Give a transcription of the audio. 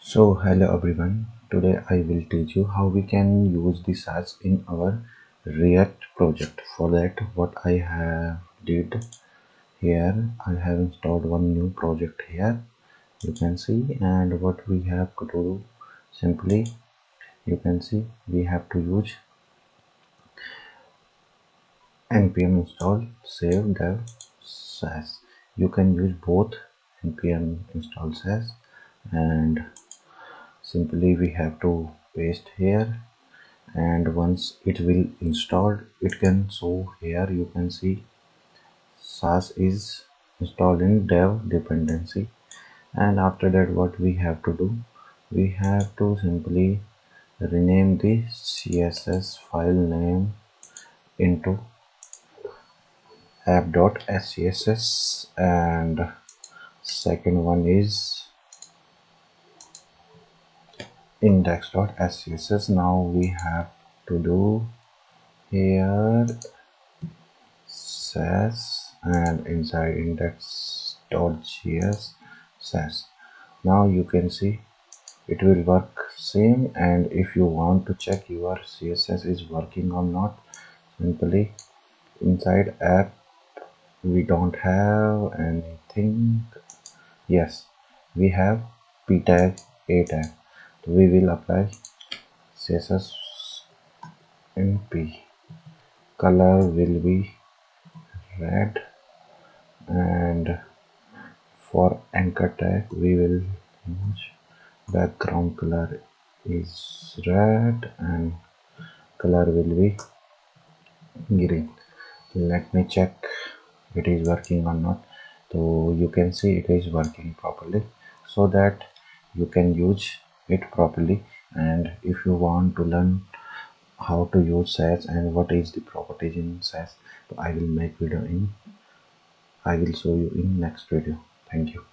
So hello everyone, today I will teach you how we can use the Sass in our React project. For that what I have did here, I have installed one new project here, you can see, and what we have to do simply, you can see we have to use npm install save dev Sass. You can use both npm install Sass and simply we have to paste here, and once it will install it can show here. You can see Sass is installed in dev dependency, and after that what we have to do, we have to simply rename the css file name into app.scss, and second one is index.scss. Now we have to do here Sass and inside index.js Sass. Now you can see it will work same, and if you want to check your css is working or not, simply inside app we don't have anything. Yes, we have p tag, a tag. We will apply css in p. Color will be red, and for anchor tag we will use background color is red and color will be green. Let me check it is working or not. So you can see it is working properly, so that you can use it properly. And if you want to learn how to use Sass and what is the properties in Sass, so I will show you in next video. Thank you.